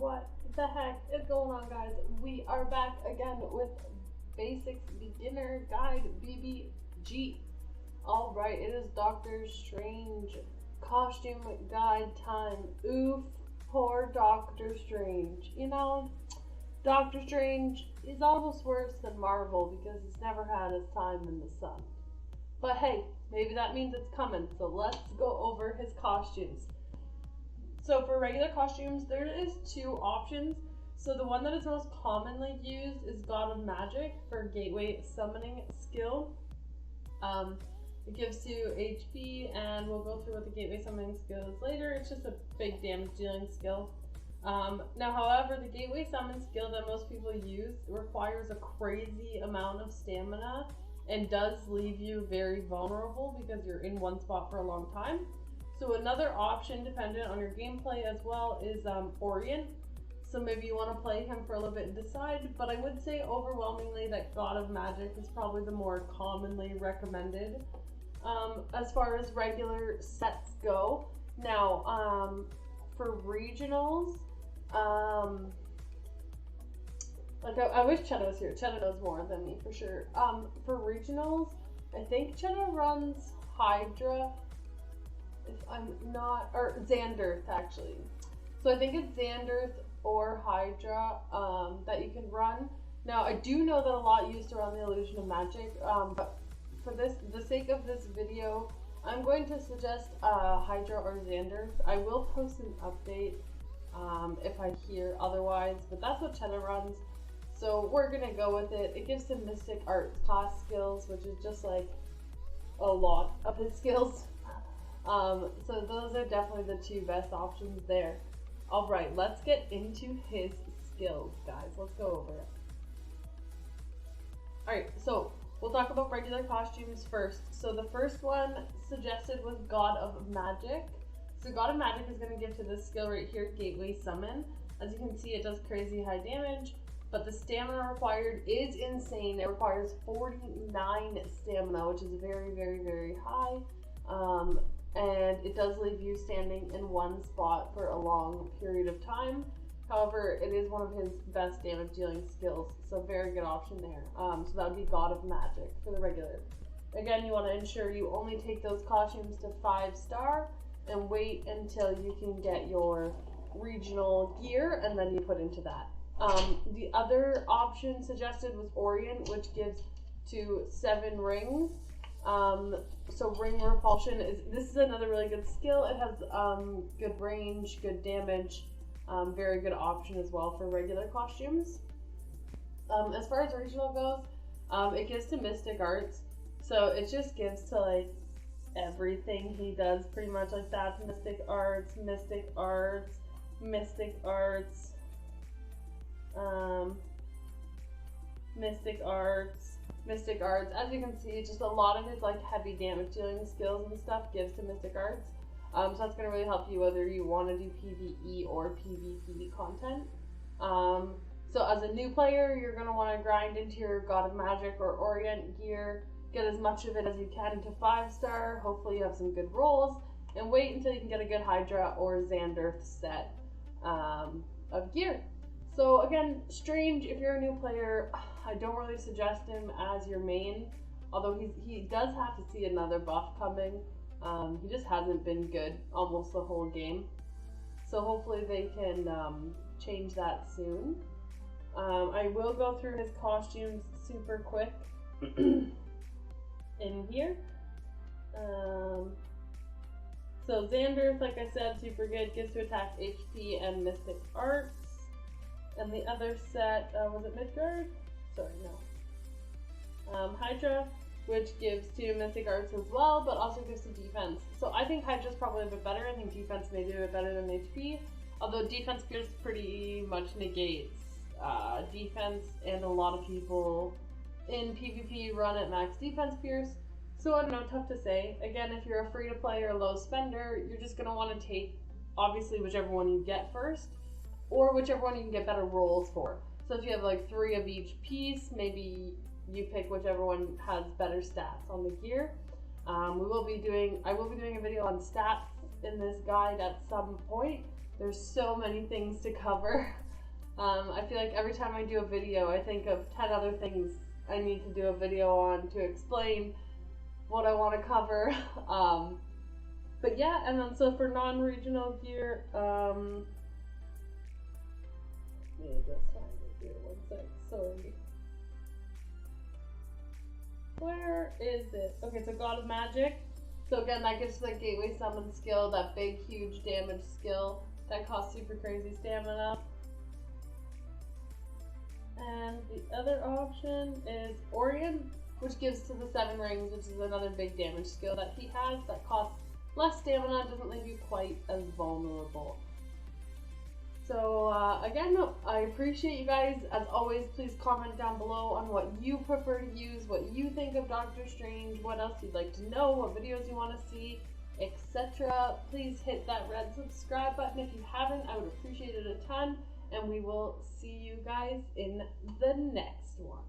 What the heck is going on, guys? We are back again with Basics Beginner Guide BBG. Alright, it is Doctor Strange costume guide time. Oof, poor Doctor Strange. You know, Doctor Strange is almost worse than Marvel because he's never had his time in the sun. But hey, maybe that means it's coming, so let's go over his costumes. So for regular costumes, there is two options. So the one that is most commonly used is God of Magic for Gateway Summoning skill. It gives you HP, and we'll go through what the Gateway Summoning skill is later. It's just a big damage dealing skill. Now, however, the Gateway Summon skill that most people use requires a crazy amount of stamina and does leave you very vulnerable because you're in one spot for a long time. So another option, dependent on your gameplay as well, is Orient. So maybe you want to play him for a little bit and decide, but I would say overwhelmingly that God of Magic is probably the more commonly recommended as far as regular sets go. Now, for regionals, like I wish Cheddar was here. Cheddar knows more than me for sure. For regionals, I think Cheddar runs Hydra. If I'm not, or Xanderth actually. So I think it's Xanderth or Hydra that you can run. Now I do know that a lot used to run the Illusion of Magic, but for the sake of this video, I'm going to suggest Hydra or Xanderth. I will post an update if I hear otherwise, but that's what Cheddar runs. So we're gonna go with it. It gives him Mystic Arts class skills, which is just like a lot of his skills. So those are definitely the two best options there. Alright, let's get into his skills, guys. Let's go over it. Alright, so we'll talk about regular costumes first. So the first one suggested was God of Magic. So God of Magic is going to give to this skill right here, Gateway Summon. As you can see, it does crazy high damage, but the stamina required is insane. It requires 49 stamina, which is very, very, very high. And it does leave you standing in one spot for a long period of time. However, it is one of his best damage dealing skills, so very good option there. So that would be God of Magic for the regular. Again, you want to ensure you only take those costumes to 5-star and wait until you can get your regional gear, and then you put into that. The other option suggested was Orient, which gives to 7 rings. So ring repulsion is another really good skill. It has good range, good damage, very good option as well for regular costumes. As far as regional goes, it gives to Mystic Arts, so it just gives to like everything he does pretty much. Like that's Mystic Arts, Mystic Arts, Mystic Arts, Mystic Arts. Mystic Arts, as you can see, just a lot of his like heavy damage dealing skills and stuff gives to Mystic Arts. So that's going to really help you whether you want to do PvE or PvP content. So as a new player, you're going to want to grind into your God of Magic or Orient gear, get as much of it as you can to 5-star, hopefully you have some good rolls, and wait until you can get a good Hydra or Xanderth set of gear. So again, Strange, if you're a new player, I don't really suggest him as your main, although he does have to see another buff coming. He just hasn't been good almost the whole game. So hopefully they can change that soon. I will go through his costumes super quick in here. So Xanderth, like I said, super good, gives to attack HP and Mystic Arts. And the other set, was it Midgard? Sorry, no. Hydra, which gives to Mystic Arts as well, but also gives to defense. So I think Hydra's probably a bit better. I think defense may do a bit better than HP. Although defense pierce pretty much negates defense, and a lot of people in PvP run at max defense pierce. So I don't know, tough to say. Again, if you're a free-to-play or low spender, you're just going to want to take, obviously, whichever one you get first, or whichever one you can get better rolls for. So if you have like 3 of each piece, maybe you pick whichever one has better stats on the gear. I will be doing a video on stats in this guide at some point. There's so many things to cover. I feel like every time I do a video, I think of 10 other things I need to do a video on to explain what I want to cover. But yeah, and then so for non-regional gear, let me just find it here, 1 sec, sorry. Where is it? Okay, so God of Magic. So again, that gives the Gateway Summon skill, that big, huge damage skill that costs super crazy stamina. And the other option is Orion, which gives to the 7 rings, which is another big damage skill that he has that costs less stamina, doesn't leave you quite as vulnerable. So again, I appreciate you guys. As always, please comment down below on what you prefer to use, what you think of Doctor Strange, what else you'd like to know, what videos you want to see, etc. Please hit that red subscribe button if you haven't. I would appreciate it a ton. And we will see you guys in the next one.